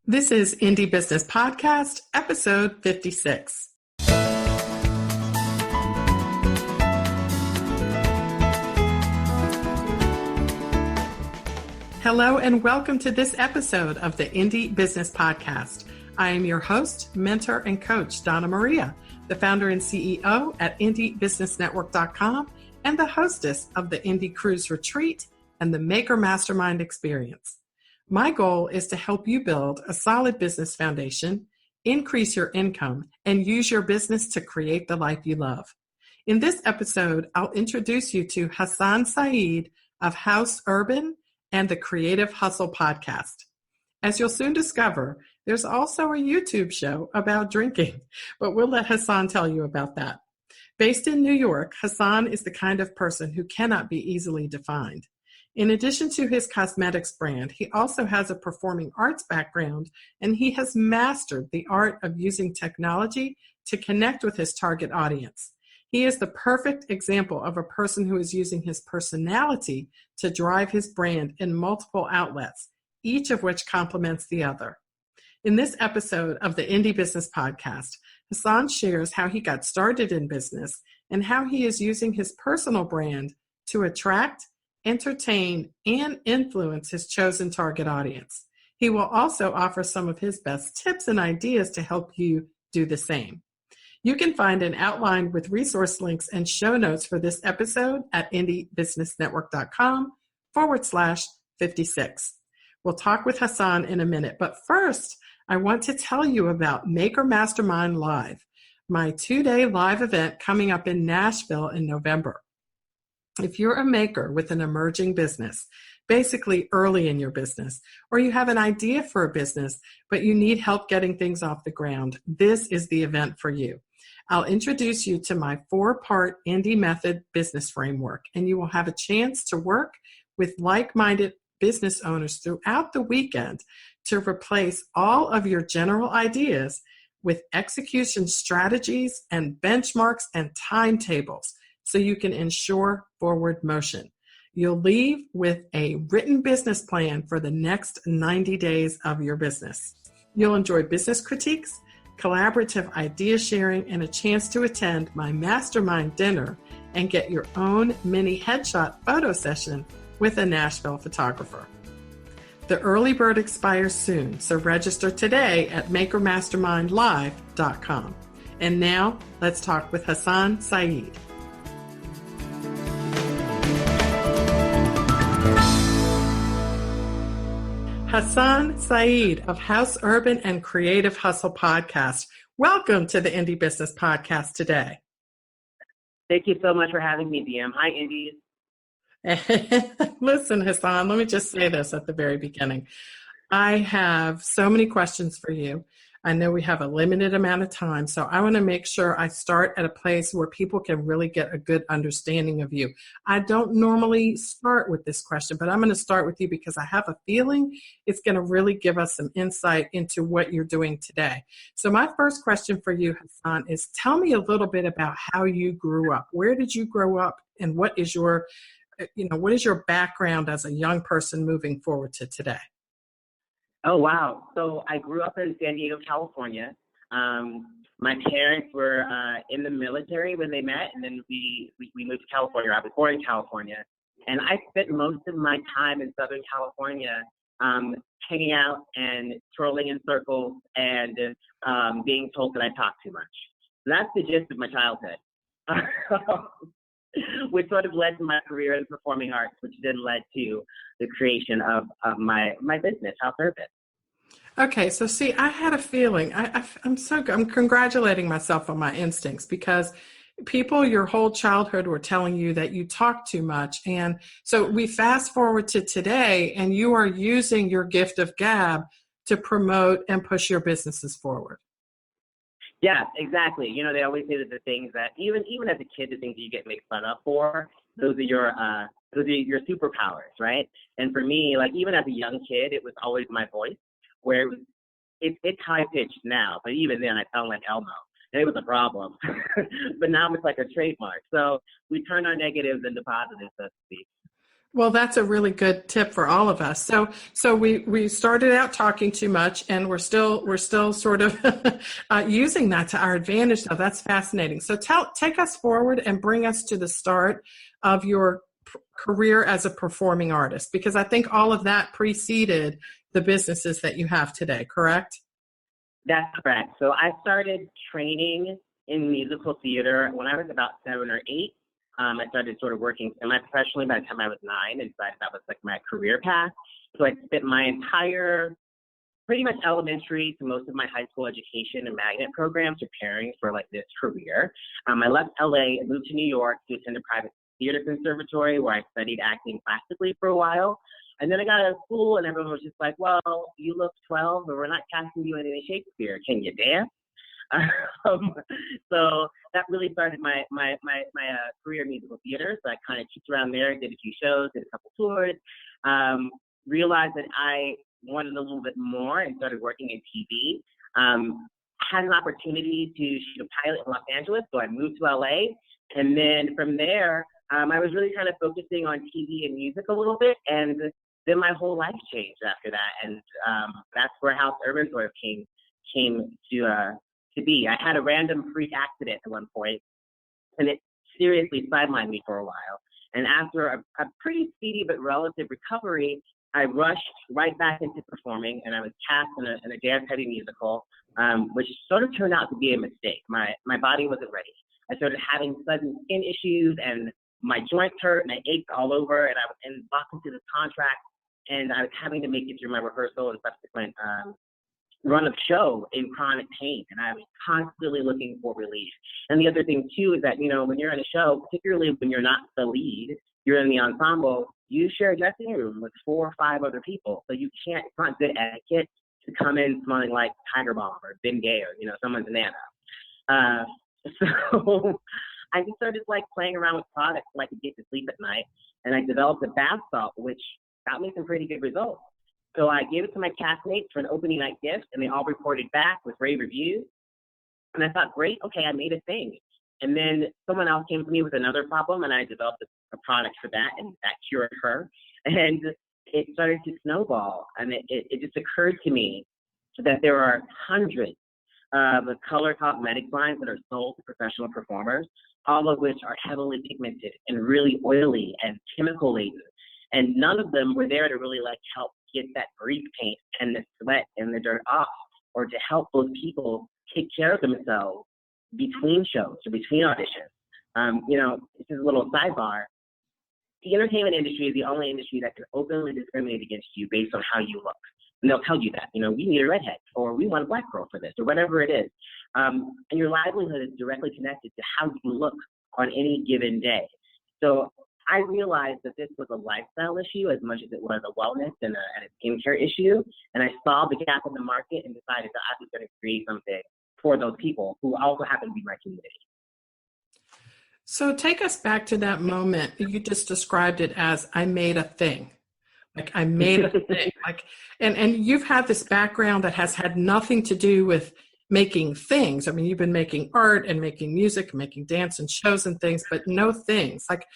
This is Indie Business Podcast, episode 56. Hello and welcome to this episode of the Indie Business Podcast. I am your host, mentor, and coach, Donna Maria, the founder and CEO at IndieBusinessNetwork.com and the hostess of the Indie Cruise Retreat and the Maker Mastermind Experience. My goal is to help you build a solid business foundation, increase your income, and use your business to create the life you love. In this episode, I'll introduce you to Hassan Saeed of Haus and the Creative Hustle podcast. As you'll soon discover, there's also a YouTube show about drinking, but we'll let Hassan tell you about that. Based in New York, Hassan is the kind of person who cannot be easily defined. In addition to his cosmetics brand, he also has a performing arts background, and he has mastered the art of using technology to connect with his target audience. He is the perfect example of a person who is using his personality to drive his brand in multiple outlets, each of which complements the other. In this episode of the Indie Business Podcast, Hassan shares how he got started in business and how he is using his personal brand to attract, entertain, and influence his chosen target audience. He will also offer some of his best tips and ideas to help you do the same. You can find an outline with resource links and show notes for this episode at indiebusinessnetwork.com/56. We'll talk with Hassan in a minute, but first, I want to tell you about Maker Mastermind Live, my 2-day live event coming up in Nashville in November. If you're a maker with an emerging business, basically early in your business, or you have an idea for a business, but you need help getting things off the ground, this is the event for you. I'll introduce you to my 4-part Indie Method business framework, and you will have a chance to work with like-minded business owners throughout the weekend to replace all of your general ideas with execution strategies and benchmarks and timetables, so you can ensure forward motion. You'll leave with a written business plan for the next 90 days of your business. You'll enjoy business critiques, collaborative idea sharing, and a chance to attend my mastermind dinner and get your own mini headshot photo session with a Nashville photographer. The early bird expires soon, so register today at makermastermindlive.com. And now, let's talk with Hassan Saeed. Hassan Saeed of Haus and Creative Hustle podcast. Welcome to the Indie Business Podcast today. Thank you so much for having me, DM. Hi, Indies. Listen, Hassan, let me just say this at the very beginning. I have so many questions for you. I know we have a limited amount of time, so I want to make sure I start at a place where people can really get a good understanding of you. I don't normally start with this question, but I'm going to start with you because I have a feeling it's going to really give us some insight into what you're doing today. So my first question for you, Hassan, is tell me a little bit about how you grew up. Where did you grow up, and what is your background as a young person moving forward to today? Oh, wow. So I grew up in San Diego, California. My parents were in the military when they met, and then we moved to California. I was born in California. And I spent most of my time in Southern California hanging out and twirling in circles and being told that I talk too much. That's the gist of my childhood. Which sort of led to my career in performing arts, which then led to the creation of my business, Haus. Okay, so see, I had a feeling. I'm congratulating myself on my instincts, because people your whole childhood were telling you that you talk too much. And so we fast forward to today, and you are using your gift of gab to promote and push your businesses forward. Yeah, exactly. You know, they always say that the things that even as a kid, the things that you get made fun of for, those are your superpowers, right? And for me, like even as a young kid, it was always my voice, where it's high pitched now, but even then I sound like Elmo, and it was a problem. But now it's like a trademark. So we turn our negatives into positives, so to speak. Well, that's a really good tip for all of us. So we started out talking too much, and we're still sort of using that to our advantage. Now, that's fascinating. So take us forward and bring us to the start of your career as a performing artist, because I think all of that preceded the businesses that you have today. Correct? That's correct. So I started training in musical theater when I was about 7 or 8. I started sort of working semi-professionally by the time I was 9, and decided that was like my career path. So I spent my entire, pretty much elementary to most of my high school education and magnet programs preparing for like this career. I left LA and moved to New York to attend a private theater conservatory where I studied acting classically for a while. And then I got out of school and everyone was just like, well, you look 12, but we're not casting you in any Shakespeare. Can you dance? So that really started my career in musical theater. So I kind of kicked around there, did a few shows, did a couple tours, realized that I wanted a little bit more and started working in TV. Had an opportunity to shoot a pilot in Los Angeles, so I moved to LA. And then from there, I was really kind of focusing on TV and music a little bit. And then my whole life changed after that. And that's where Haus Urban sort of came to be. I had a random freak accident at one point, and it seriously sidelined me for a while. And after a pretty speedy but relative recovery, I rushed right back into performing, and I was cast in a dance-heavy musical, which sort of turned out to be a mistake. My body wasn't ready. I started having sudden skin issues, and my joints hurt, and I ached all over, and I was locked into this contract, and I was having to make it through my rehearsal and subsequent run of show in chronic pain, and I was constantly looking for relief. And the other thing too is that, you know, when you're in a show, particularly when you're not the lead, you're in the ensemble, you share a dressing room with 4 or 5 other people. So you can't, it's not good etiquette to come in smelling like Tiger Balm or Ben Gay or, you know, someone's Nana. So I just started like playing around with products so I could get to sleep at night. And I developed a bath salt, which got me some pretty good results. So I gave it to my castmates for an opening night gift, and they all reported back with rave reviews. And I thought, great, okay, I made a thing. And then someone else came to me with another problem, and I developed a product for that, and that cured her. And it started to snowball. And it just occurred to me that there are hundreds of color cosmetic lines that are sold to professional performers, all of which are heavily pigmented and really oily and chemical laden. And none of them were there to really like help get that grease paint and the sweat and the dirt off, or to help those people take care of themselves between shows or between auditions. You know, this is a little sidebar. The entertainment industry is the only industry that can openly discriminate against you based on how you look. And they'll tell you that, you know, we need a redhead, or we want a black girl for this, or whatever it is. And your livelihood is directly connected to how you look on any given day. So I realized that this was a lifestyle issue as much as it was a wellness and a skincare issue. And I saw the gap in the market and decided that I was going to create something for those people who also happen to be my community. So take us back to that moment. You just described it as I made a thing. Like I made a thing. Like, and you've had this background that has had nothing to do with making things. I mean, you've been making art and making music, and making dance and shows and things, but no things. Like,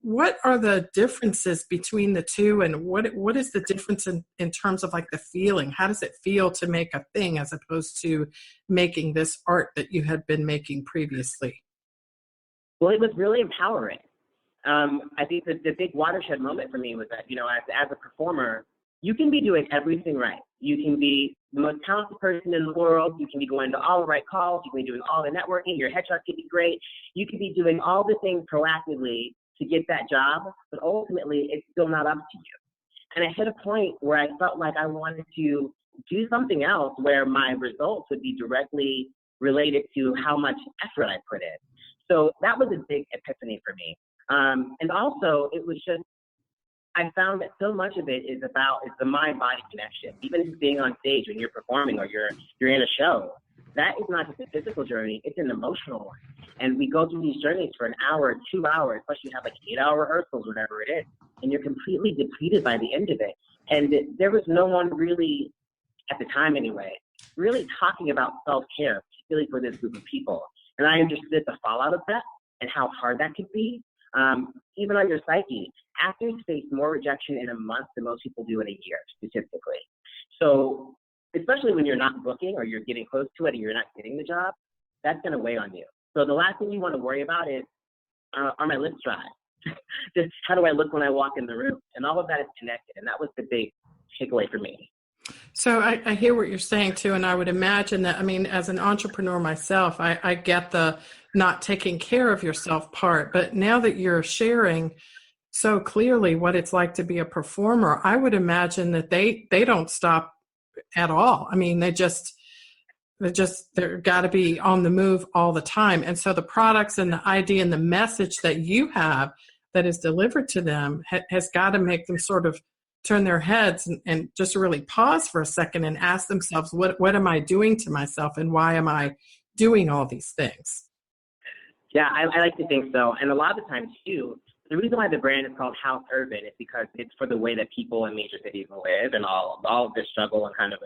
what are the differences between the two, and what is the difference in terms of like the feeling? How does it feel to make a thing as opposed to making this art that you had been making previously? Well, it was really empowering. I think that the big watershed moment for me was that, you know, as a performer, you can be doing everything right. You can be the most talented person in the world. You can be going to all the right calls. You can be doing all the networking. Your headshot could be great. You could be doing all the things proactively to get that job, but ultimately it's still not up to you. And I hit a point where I felt like I wanted to do something else where my results would be directly related to how much effort I put in. So that was a big epiphany for me. And also it was just, I found that so much of it is the mind-body connection. Even being on stage when you're performing or you're in a show, that is not just a physical journey, it's an emotional one. And we go through these journeys for an hour, 2 hours, plus you have like 8-hour rehearsals, whatever it is, and you're completely depleted by the end of it. And there was no one really, at the time anyway, really talking about self-care, particularly for this group of people. And I understood the fallout of that and how hard that could be. even on your psyche, actors face more rejection in a month than most people do in a year, statistically. So especially when you're not booking or you're getting close to it and you're not getting the job, that's going to weigh on you. So the last thing you want to worry about is, are my lips dry? Just how do I look when I walk in the room? And all of that is connected. And that was the big takeaway for me. So I hear what you're saying too, and I would imagine that, I mean, as an entrepreneur myself, I get the not taking care of yourself part, but now that you're sharing so clearly what it's like to be a performer, I would imagine that they don't stop at all. I mean, they're got to be on the move all the time. And so the products and the idea and the message that you have that is delivered to them has got to make them sort of turn their heads and just really pause for a second and ask themselves, what am I doing to myself and why am I doing all these things? Yeah, I like to think so. And a lot of the time too, the reason why the brand is called Haus Urban is because it's for the way that people in major cities live and all of this struggle and kind of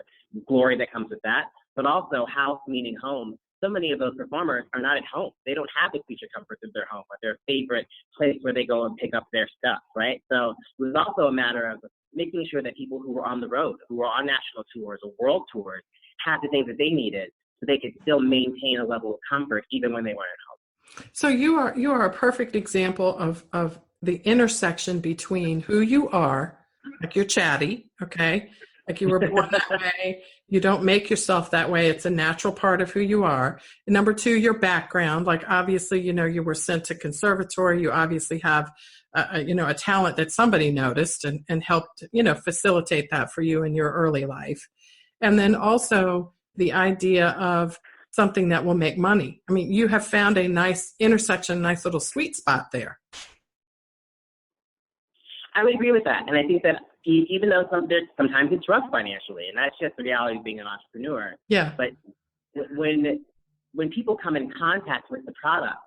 glory that comes with that. But also house meaning home. So many of those performers are not at home. They don't have the creature comforts of their home or their favorite place where they go and pick up their stuff, right? So it was also a matter of making sure that people who were on the road, who were on national tours or world tours, had the things that they needed so they could still maintain a level of comfort even when they weren't at home. So you are a perfect example of the intersection between who you are, like you're chatty, okay? Like you were born that way. You don't make yourself that way. It's a natural part of who you are. And number two, your background. Like obviously, you were sent to conservatory. You obviously have, a talent that somebody noticed and helped, facilitate that for you in your early life. And then also the idea of something that will make money. I mean, you have found a nice intersection, nice little sweet spot there. I would agree with that. And I think that even though sometimes it's rough financially, and that's just the reality of being an entrepreneur. Yeah. But when people come in contact with the product,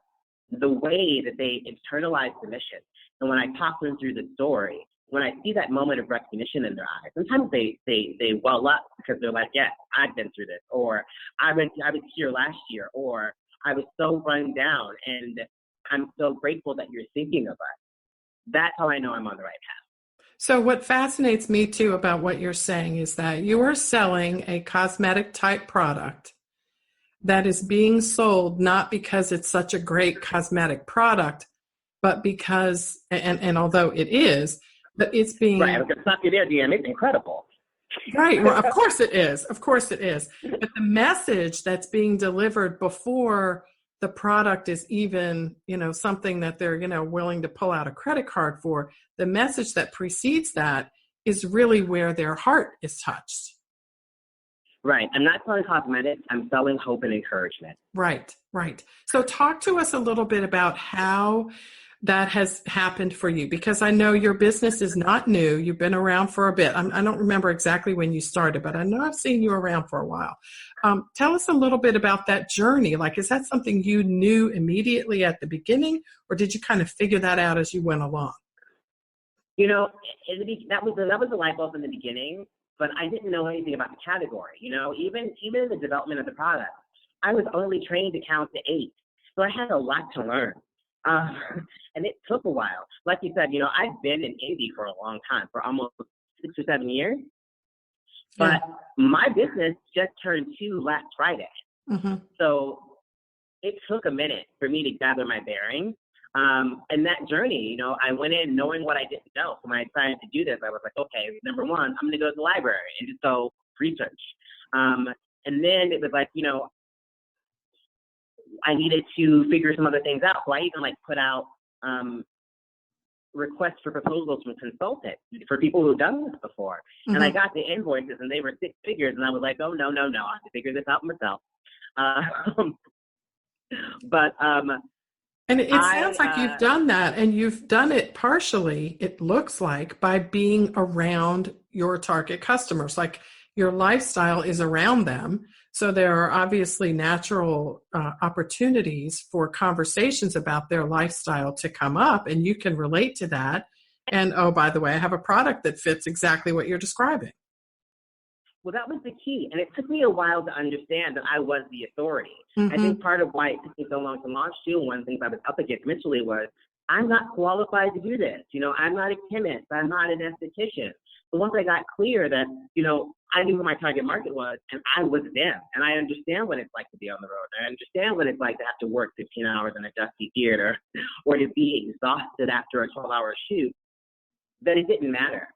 the way that they internalize the mission, and when I talk them through the story, when I see that moment of recognition in their eyes, sometimes they well up because they're like, yeah, I've been through this, or I was here last year, or I was so run down, and I'm so grateful that you're thinking of us. That's how I know I'm on the right path. So what fascinates me too about what you're saying is that you are selling a cosmetic type product that is being sold not because it's such a great cosmetic product, but because, and although it is, but it's being... Right, I was going to stop you there, DM. It's incredible. Right, well, of course it is. Of course it is. But the message that's being delivered before the product is even, something that they're, willing to pull out a credit card for, the message that precedes that is really where their heart is touched. Right. I'm not selling cosmetics. I'm selling hope and encouragement. Right. So talk to us a little bit about how that has happened for you, because I know your business is not new. You've been around for a bit. I don't remember exactly when you started, but I know I've seen you around for a while. Tell us a little bit about that journey. Like, is that something you knew immediately at the beginning, or did you kind of figure that out as you went along? That was a light bulb in the beginning, but I didn't know anything about the category. Even in the development of the product, I was only trained to count to 8, so I had a lot to learn. And it took a while. Like you said, I've been in indie for a long time, for almost 6 or 7 years. But my business just turned 2 last Friday. Mm-hmm. So it took a minute for me to gather my bearings. And that journey, I went in knowing what I didn't know. So when I decided to do this, I was like, okay, number one, I'm going to go to the library and just go research. And then it was like, I needed to figure some other things out. So I even put out requests for proposals from consultants for people who've done this before. Mm-hmm. And I got the invoices and they were 6 figures. And I was like, oh, no. I have to figure this out myself. And it sounds like you've done that, and you've done it partially, it looks like, by being around your target customers. Like your lifestyle is around them. So there are obviously natural opportunities for conversations about their lifestyle to come up, and you can relate to that. And, oh, by the way, I have a product that fits exactly what you're describing. Well, that was the key. And it took me a while to understand that I was the authority. Mm-hmm. I think part of why it took me so long to launch too, one of the things I was up against initially was I'm not qualified to do this. I'm not a chemist. I'm not an esthetician. But once I got clear that, I knew who my target market was, and I was them, and I understand what it's like to be on the road. I understand what it's like to have to work 15 hours in a dusty theater or to be exhausted after a 12-hour shoot, that it didn't matter.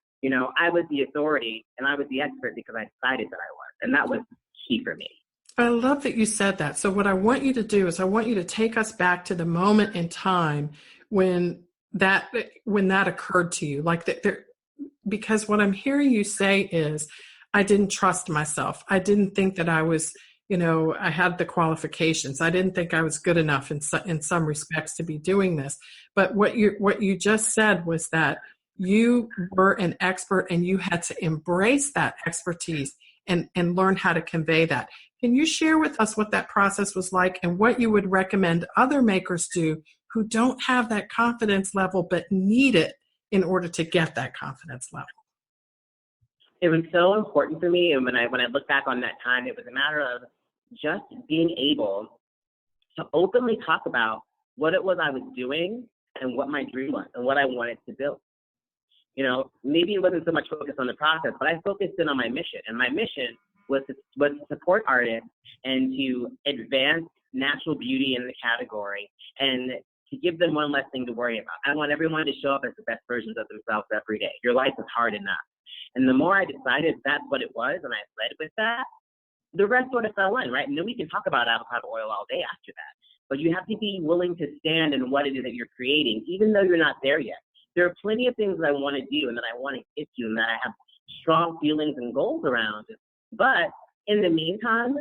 I was the authority and I was the expert because I decided that I was, and that was key for me. I love that you said that. So what I want you to do is I want you to take us back to the moment in time when that occurred to you, because what I'm hearing you say is, I didn't trust myself. I didn't think that I was, I had the qualifications. I didn't think I was good enough in some respects to be doing this. But what you just said was that you were an expert and you had to embrace that expertise and learn how to convey that. Can you share with us what that process was like and what you would recommend other makers do who don't have that confidence level but need it in order to get that confidence level? It was so important for me, and when I look back on that time, it was a matter of just being able to openly talk about what it was I was doing and what my dream was and what I wanted to build. Maybe it wasn't so much focused on the process, but I focused in on my mission, and my mission was to support artists and to advance natural beauty in the category and to give them one less thing to worry about. I want everyone to show up as the best versions of themselves every day. Your life is hard enough. And the more I decided that's what it was and I led with that, the rest sort of fell in, right? And then we can talk about avocado oil all day after that. But you have to be willing to stand in what it is that you're creating, even though you're not there yet. There are plenty of things that I want to do and that I want to get to and that I have strong feelings and goals around. But in the meantime,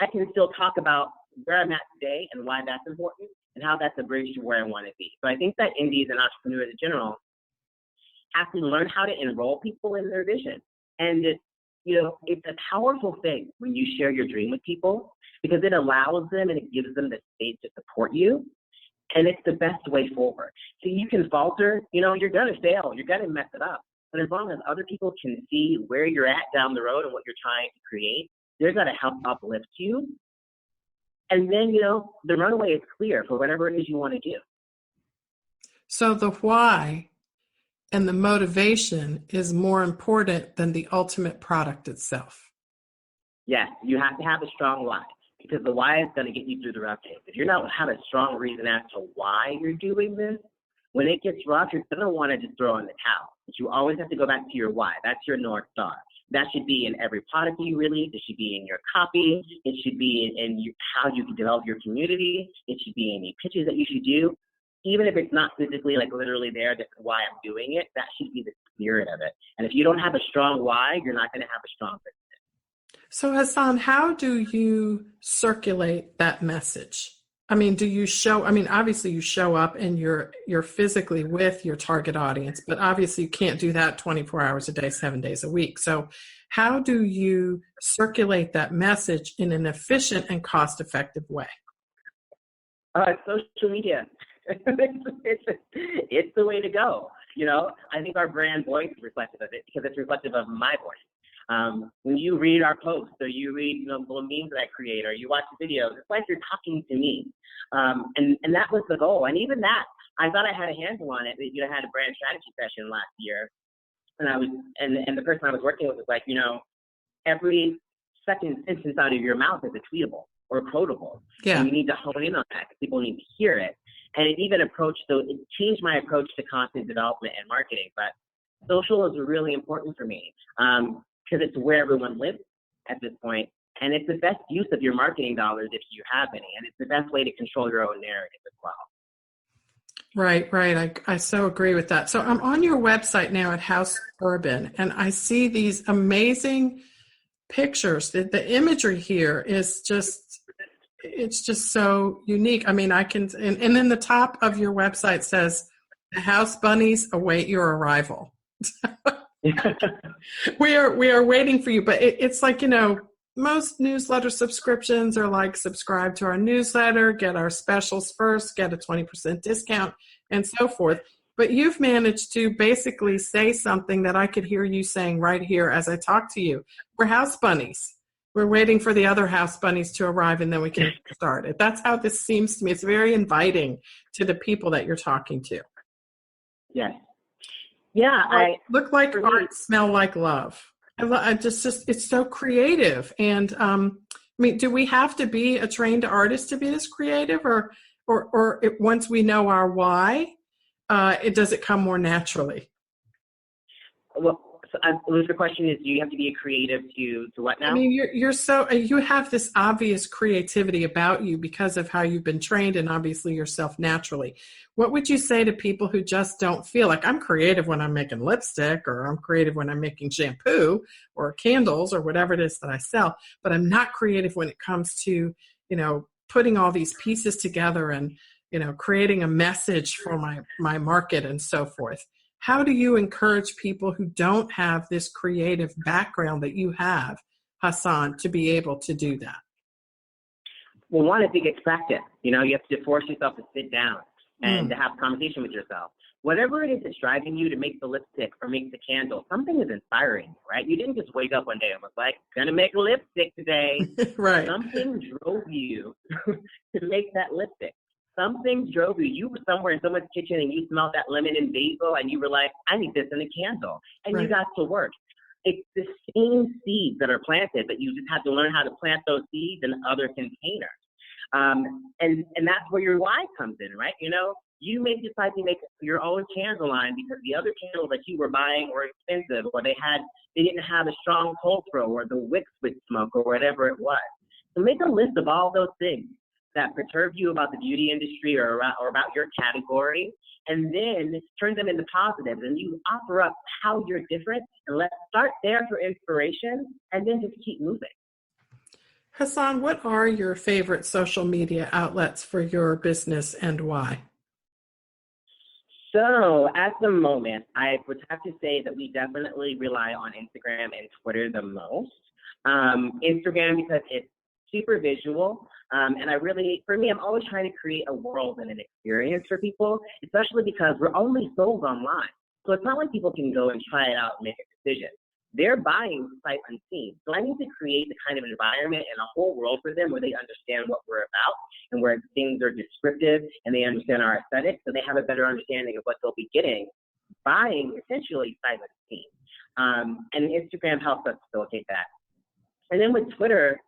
I can still talk about where I'm at today and why that's important and how that's a bridge to where I want to be. So I think that indies and entrepreneurs in general have to learn how to enroll people in their vision. And it's a powerful thing when you share your dream with people because it allows them and it gives them the space to support you. And it's the best way forward. So you can falter, you're going to fail, you're going to mess it up. But as long as other people can see where you're at down the road and what you're trying to create, they're going to help uplift you. And then, the runway is clear for whatever it is you want to do. So the why and the motivation is more important than the ultimate product itself. Yes, you have to have a strong why because the why is going to get you through the rough days. If you're not have a strong reason as to why you're doing this, when it gets rough, you're going to want to just throw in the towel. But you always have to go back to your why. That's your North Star. That should be in every product you release. It should be in your copy. It should be in how you can develop your community. It should be in the pitches that you should do. Even if it's not physically, literally there, this is why I'm doing it, that should be the spirit of it. And if you don't have a strong why, you're not going to have a strong business. So Hassan, how do you circulate that message? Do you obviously you show up and you're physically with your target audience, but obviously you can't do that 24 hours a day, 7 days a week. So how do you circulate that message in an efficient and cost-effective way? Social media. It's the way to go. I think our brand voice is reflective of it because it's reflective of my voice. When you read our posts or you read little memes that I create or you watch the videos, it's like you're talking to me. And that was the goal. And even that, I thought I had a handle on it. I had a brand strategy session last year, and the person I was working with was like, every second sentence out of your mouth is a tweetable or a quotable. Yeah. And you need to hone in on that because people need to hear it. And it changed my approach to content development and marketing. But social is really important for me because it's where everyone lives at this point. And it's the best use of your marketing dollars if you have any. And it's the best way to control your own narrative as well. Right. I so agree with that. So I'm on your website now at Haus Urban, and I see these amazing pictures. The imagery here is it's just so unique. And then the top of your website says, "The house bunnies await your arrival." We are waiting for you, but it's like, most newsletter subscriptions are like, subscribe to our newsletter, get our specials first, get a 20% discount, and so forth. But you've managed to basically say something that I could hear you saying right here as I talk to you. We're house bunnies. We're waiting for the other house bunnies to arrive, and then we can start it. That's how this seems to me. It's very inviting to the people that you're talking to. Yes. Yeah. I look like for me, art, smell like love. I just it's so creative. And I mean, do we have to be a trained artist to be this creative, once we know our why, does it come more naturally? well, so the question is, do you have to be a creative to what I now? mean, you have this obvious creativity about you because of how you've been trained and obviously yourself naturally. What would you say to people who just don't feel like I'm creative when I'm making lipstick, or I'm creative when I'm making shampoo or candles or whatever it is that I sell, but I'm not creative when it comes to, putting all these pieces together and, creating a message for my market and so forth. How do you encourage people who don't have this creative background that you have, Hassan, to be able to do that? Well, one, I think it's practice. You have to force yourself to sit down and to have a conversation with yourself. Whatever it is that's driving you to make the lipstick or make the candle, something is inspiring you, right? You didn't just wake up one day and was like, gonna make lipstick today. Right. Something drove you to make that lipstick. Something drove you. You were somewhere in someone's kitchen and you smelled that lemon and basil and you were like, I need this in a candle. And Right. you got to work. It's the same seeds that are planted, but you just have to learn how to plant those seeds in other containers. And that's where your why comes in, right? You may decide to make your own candle line because the other candles that you were buying were expensive, or they didn't have a strong cold throw, or the wicks would smoke, or whatever it was. So make a list of all those things that perturb you about the beauty industry or about your category, and then turn them into positives. And you offer up how you're different, and let's start there for inspiration, and then just keep moving. Hassan, what are your favorite social media outlets for your business and why? So at the moment, I would have to say that we definitely rely on Instagram and Twitter the most. Instagram because it's super visual. And for me, I'm always trying to create a world and an experience for people, especially because we're only sold online. So it's not like people can go and try it out and make a decision. They're buying sight unseen. So I need to create the kind of environment and a whole world for them where they understand what we're about and where things are descriptive and they understand our aesthetics, so they have a better understanding of what they'll be getting, buying essentially sight unseen. And Instagram helps us facilitate that. And then with Twitter,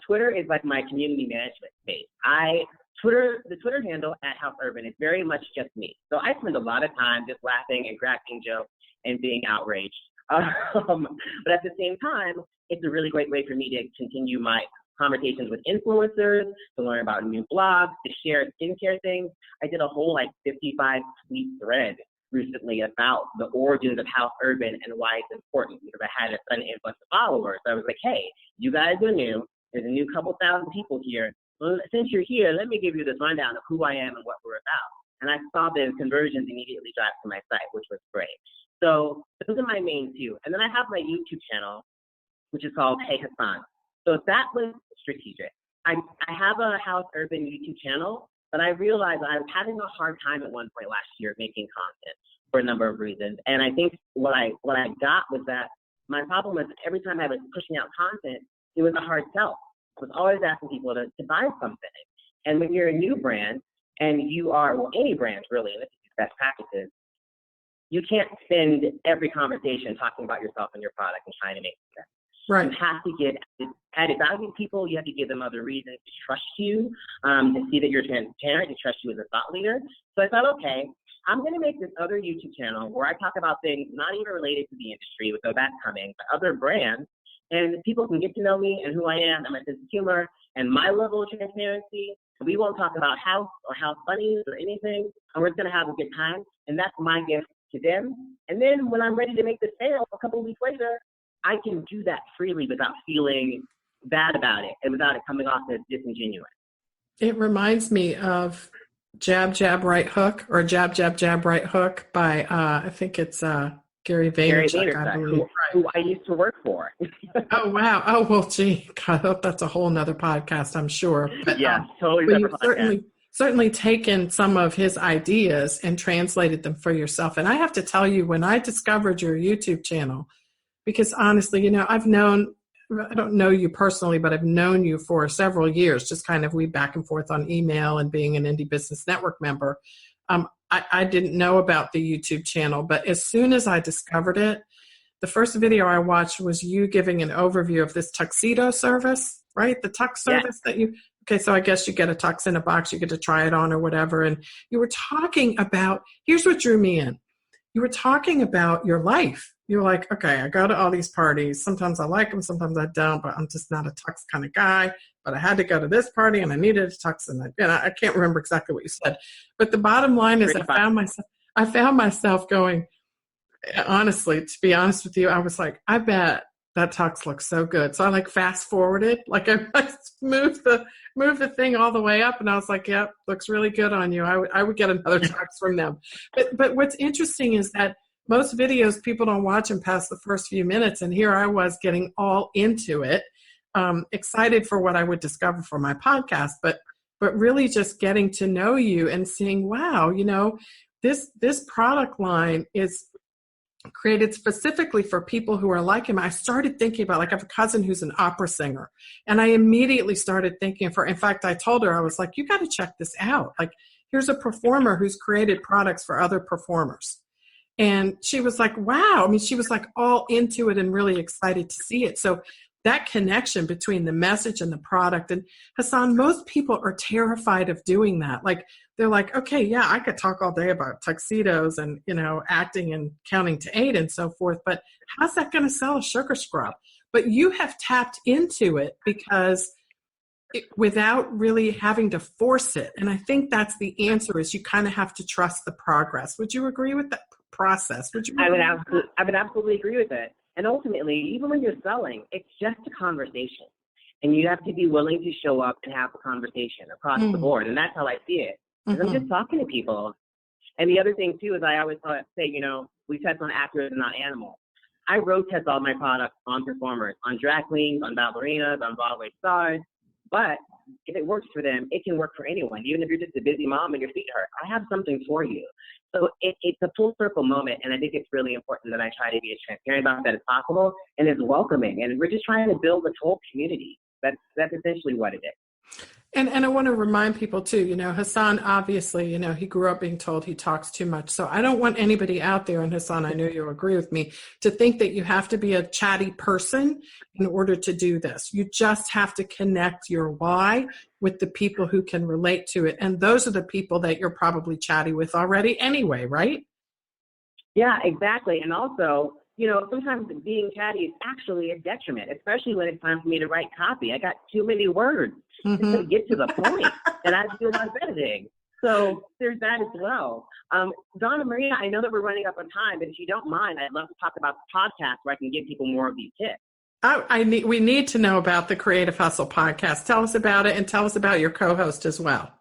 Twitter is like my community management space. The Twitter handle at Haus Urban is very much just me. So I spend a lot of time just laughing and cracking jokes and being outraged. But at the same time, it's a really great way for me to continue my conversations with influencers, to learn about new blogs, to share skincare things. I did a whole 55 tweet thread recently about the origins of Haus Urban and why it's important, because I had a sudden influx of followers. So I was like, hey, you guys are new. There's a new couple thousand people here. Well, since you're here, let me give you this rundown of who I am and what we're about. And I saw the conversions immediately drive to my site, which was great. So those are my main two. And then I have my YouTube channel, which is called Hey Hassan. So that was strategic. I have a Haus Urban YouTube channel, but I realized I was having a hard time at one point last year making content for a number of reasons. And I think what I got was that my problem was every time I was pushing out content, it was a hard sell. I was always asking people to buy something. And when you're a new brand and you are, well, any brand really, and this is best practices, you can't spend every conversation talking about yourself and your product and trying to make sense. Right. You have to get added value to people. You have to give them other reasons to trust you, to see that you're transparent, to trust you as a thought leader. So I thought, okay, I'm going to make this other YouTube channel where I talk about things not even related to the industry, so that's coming, but other brands. And people can get to know me and who I am and my sense of humor and my level of transparency. We won't talk about Haus or Haus bunnies or anything, and we're just going to have a good time. And that's my gift to them. And then when I'm ready to make the sale a couple of weeks later, I can do that freely without feeling bad about it and without it coming off as disingenuous. It reminds me of Jab, Jab, Right Hook, or Jab, Jab, Jab, Right Hook by, I think it's Gary Vaynerchuk, I believe. Who I used to work for. Oh, wow. Oh, well, gee, God, that's a whole nother podcast, I'm sure. But, yeah, totally. But you've certainly taken some of his ideas and translated them for yourself. And I have to tell you, when I discovered your YouTube channel, because honestly, I don't know you personally, but I've known you for several years, just kind of we back and forth on email and being an Indie Business Network member. I didn't know about the YouTube channel, but as soon as I discovered it, the first video I watched was you giving an overview of this tuxedo service, right? The tux service that you, okay, so I guess you get a tux in a box, you get to try it on or whatever. And you were talking about, here's what drew me in. You were talking about your life. You're like, okay, I go to all these parties. Sometimes I like them, sometimes I don't, but I'm just not a tux kind of guy. But I had to go to this party and I needed a tux. And I can't remember exactly what you said. But the bottom line is I found myself going, honestly, to be honest with you, I was like, I bet that tux looks so good. So I like fast forwarded, like I moved the thing all the way up, and I was like, yep, looks really good on you. I would get another tux from them. But what's interesting is that most videos people don't watch them past the first few minutes, and here I was getting all into it, excited for what I would discover for my podcast, but really just getting to know you and seeing, wow, this product line is created specifically for people who are like him. I started thinking about, like, I have a cousin who's an opera singer, and I immediately started thinking of her. In fact, I told her, I was like, you got to check this out. Like, here's a performer who's created products for other performers. And she was like, wow. I mean, she was like all into it and really excited to see it. So that connection between the message and the product. And Hassan, most people are terrified of doing that. Like, they're like, okay, yeah, I could talk all day about tuxedos and, acting and counting to 8 and so forth, but how's that going to sell a sugar scrub? But you have tapped into it because without really having to force it. And I think that's the answer, is you kind of have to trust the progress. Would you agree with that process? I would absolutely agree with it. And ultimately, even when you're selling, it's just a conversation. And you have to be willing to show up and have a conversation across the board. And that's how I see it. Because I'm just talking to people. And the other thing, too, is I always say, we test on actors and not animals. I road test all my products on performers, on drag queens, on ballerinas, on Broadway stars. But if it works for them, it can work for anyone. Even if you're just a busy mom and your feet hurt, I have something for you. So it's a full circle moment, and I think it's really important that I try to be as transparent about that as possible, and it's welcoming. And we're just trying to build a whole community. That's essentially what it is. And I want to remind people too, Hassan, obviously, he grew up being told he talks too much. So I don't want anybody out there, and Hassan, I know you'll agree with me, to think that you have to be a chatty person in order to do this. You just have to connect your why with the people who can relate to it. And those are the people that you're probably chatty with already anyway, right? Yeah, exactly. And also, sometimes being chatty is actually a detriment, especially when it's time for me to write copy. I got too many words to get to the point, and I do my editing. So there's that as well. Donna Maria, I know that we're running up on time, but if you don't mind, I'd love to talk about the podcast where I can give people more of these tips. We need to know about the Creative Hustle podcast. Tell us about it, and tell us about your co-host as well.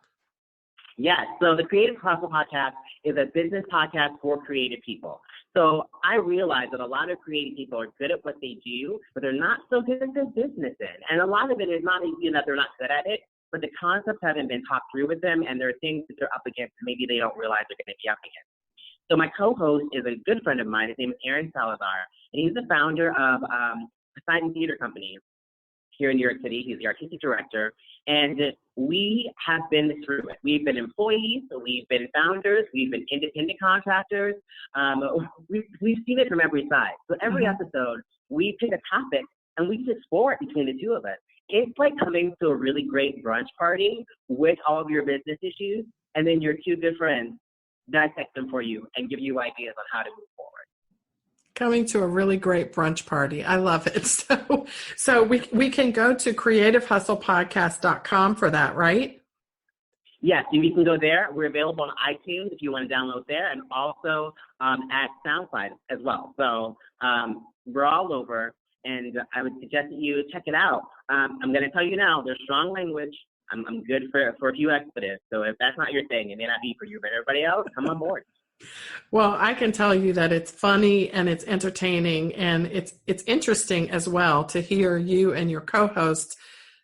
Yes. So the Creative Hustle podcast is a business podcast for creative people. So I realize that a lot of creative people are good at what they do, but they're not so good at their business in. And a lot of it is not even that they're not good at it, but the concepts haven't been talked through with them, and there are things that they're up against that maybe they don't realize they're going to be up against. So my co-host is a good friend of mine. His name is Aaron Salazar, and he's the founder of Hassan Theater Company here in New York City. He's the artistic director, and we have been through it. We've been employees, we've been founders, we've been independent contractors. We've seen it from every side. So every episode, we pick a topic and we just explore it between the two of us. It's like coming to a really great brunch party with all of your business issues, and then your two good friends dissect them for you and give you ideas on how to move forward. Coming to a really great brunch party. I love it. So we can go to creativehustlepodcast.com for that, right? Yes, you can go there. We're available on iTunes if you want to download there, and also at SoundCloud as well. So we're all over, and I would suggest that you check it out. I'm going to tell you now, there's strong language. I'm good for a few expletives. So if that's not your thing, it may not be for you, but everybody else, come on board. Well, I can tell you that it's funny and it's entertaining, and it's interesting as well to hear you and your co-host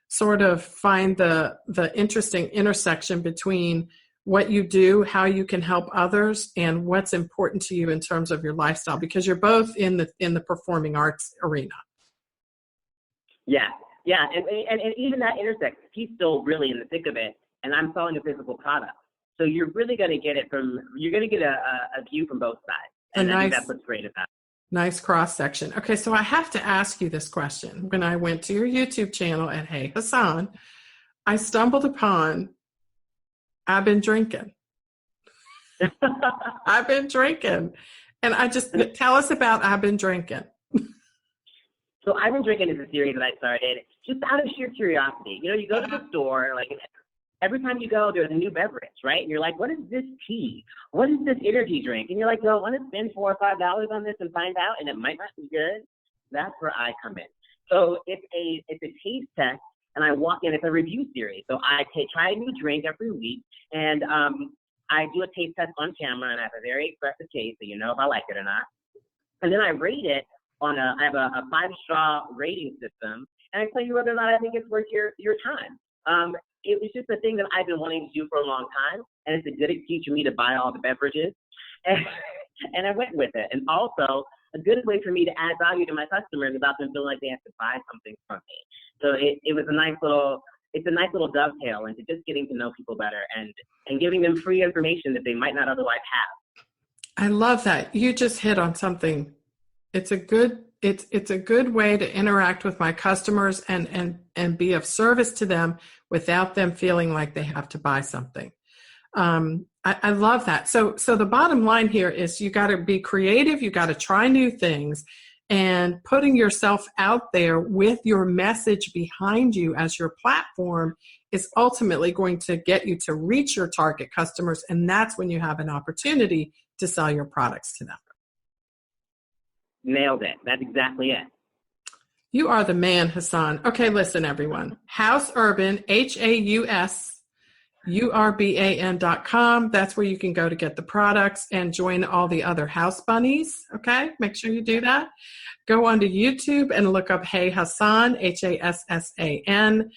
sort of find the interesting intersection between what you do, how you can help others, and what's important to you in terms of your lifestyle, because you're both in the performing arts arena. Yeah, and even that intersects. He's still really in the thick of it, and I'm selling a physical product. So you're really going to get you're going to get a view from both sides. And I think that's what's great about it. Nice cross section. Okay, so I have to ask you this question. When I went to your YouTube channel at Hey Hassan, I stumbled upon I've been drinking. I've been drinking. And tell us about I've been drinking. So I've been drinking is a series that I started just out of sheer curiosity. You know, you go to the store, like every time you go, there's a new beverage, right? And you're like, what is this tea? What is this energy drink? And you're like, well, I want to spend $4 or $5 on this and find out, and it might not be good. That's where I come in. So it's a taste test, and I walk in. It's a review series. So I try a new drink every week, and I do a taste test on camera, and I have a very expressive taste, so you know if I like it or not. And then I rate it I have a 5-star rating system, and I tell you whether or not I think it's worth your time. It was just a thing that I've been wanting to do for a long time, and it's a good excuse for me to buy all the beverages, and I went with it. And also a good way for me to add value to my customers without them feeling like they have to buy something from me. So it was a nice little dovetail into just getting to know people better and giving them free information that they might not otherwise have. I love that. You just hit on something. It's a good way to interact with my customers and be of service to them without them feeling like they have to buy something. I love that. So the bottom line here is you got to be creative. You got to try new things, and putting yourself out there with your message behind you as your platform is ultimately going to get you to reach your target customers. And that's when you have an opportunity to sell your products to them. Nailed it. That's exactly it. You are the man, Hassan. Okay, listen, everyone. Haus Urban, HAUSURBAN.com. That's where you can go to get the products and join all the other house bunnies. Okay, make sure you do that. Go onto YouTube and look up Hey Hassan, HASSAN.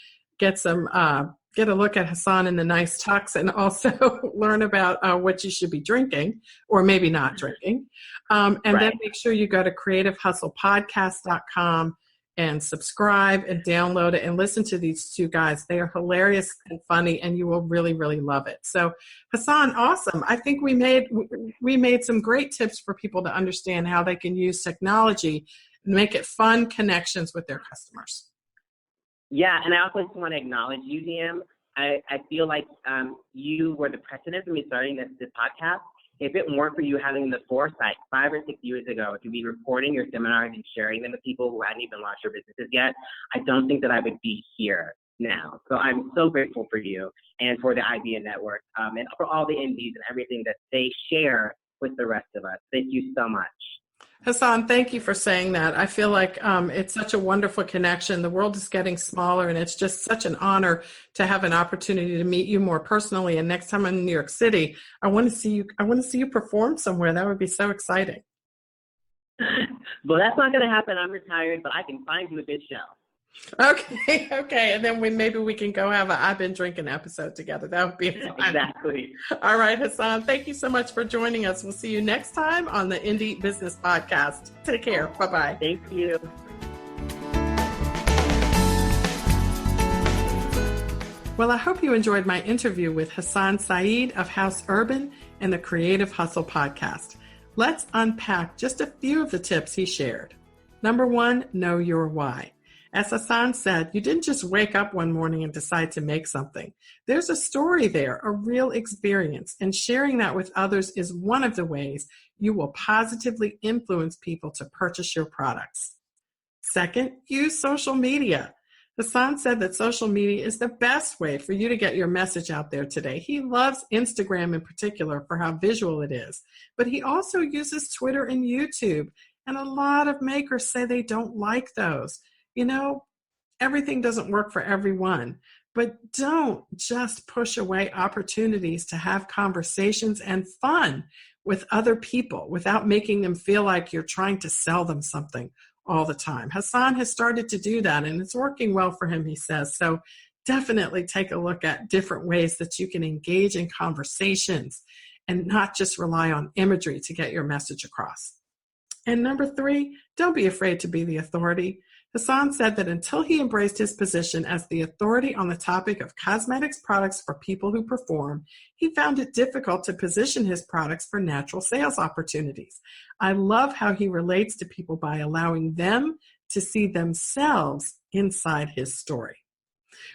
Get a look at Hassan in the nice tux, and also learn about what you should be drinking or maybe not drinking. Then make sure you go to creativehustlepodcast.com and subscribe and download it and listen to these two guys. They are hilarious and funny, and you will really, really love it. So Hassan, awesome. I think we made some great tips for people to understand how they can use technology and make it fun connections with their customers. Yeah, and I also just want to acknowledge you, DM. I feel like you were the precedent for me starting this podcast. If it weren't for you having the foresight 5 or 6 years ago to be recording your seminars and sharing them with people who hadn't even launched their businesses yet, I don't think that I would be here now. So I'm so grateful for you and for the Idea Network and for all the indies and everything that they share with the rest of us. Thank you so much. Hassan, thank you for saying that. I feel like it's such a wonderful connection. The world is getting smaller, and it's just such an honor to have an opportunity to meet you more personally. And next time I'm in New York City, I want to see you. I want to see you perform somewhere. That would be so exciting. Well, that's not going to happen. I'm retired, but I can find you a good show. Okay. And then maybe we can go have a I've Been Drinking episode together. That would be fun. Exactly. All right, Hassan, thank you so much for joining us. We'll see you next time on the Indie Business Podcast. Take care. Bye-bye. Thank you. Well, I hope you enjoyed my interview with Hassan Saeed of Haus Urban and the Creative Hustle Podcast. Let's unpack just a few of the tips he shared. Number 1, know your why. As Hassan said, you didn't just wake up one morning and decide to make something. There's a story there, a real experience, and sharing that with others is one of the ways you will positively influence people to purchase your products. Second, use social media. Hassan said that social media is the best way for you to get your message out there today. He loves Instagram in particular for how visual it is, but he also uses Twitter and YouTube, and a lot of makers say they don't like those. You know, everything doesn't work for everyone, but don't just push away opportunities to have conversations and fun with other people without making them feel like you're trying to sell them something all the time. Hassan has started to do that, and it's working well for him, he says. So definitely take a look at different ways that you can engage in conversations and not just rely on imagery to get your message across. And number 3, don't be afraid to be the authority. Hassan said that until he embraced his position as the authority on the topic of cosmetics products for people who perform, he found it difficult to position his products for natural sales opportunities. I love how he relates to people by allowing them to see themselves inside his story.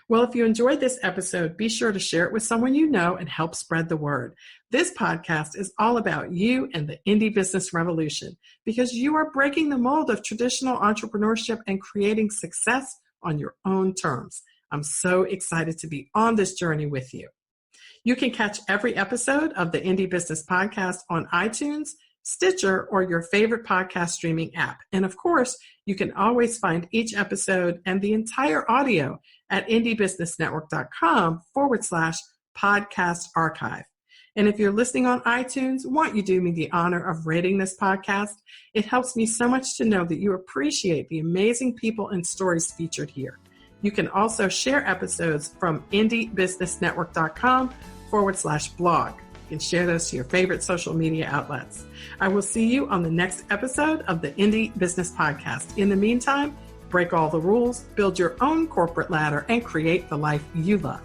Well, if you enjoyed this episode, be sure to share it with someone you know and help spread the word. This podcast is all about you and the indie business revolution because you are breaking the mold of traditional entrepreneurship and creating success on your own terms. I'm so excited to be on this journey with you. You can catch every episode of the Indie Business Podcast on iTunes, Stitcher, or your favorite podcast streaming app. And of course, you can always find each episode and the entire audio at indiebusinessnetwork.com/podcast archive. And if you're listening on iTunes, won't you do me the honor of rating this podcast? It helps me so much to know that you appreciate the amazing people and stories featured here. You can also share episodes from indiebusinessnetwork.com/blog. You can share those to your favorite social media outlets. I will see you on the next episode of the Indie Business Podcast. In the meantime, break all the rules, build your own corporate ladder, and create the life you love.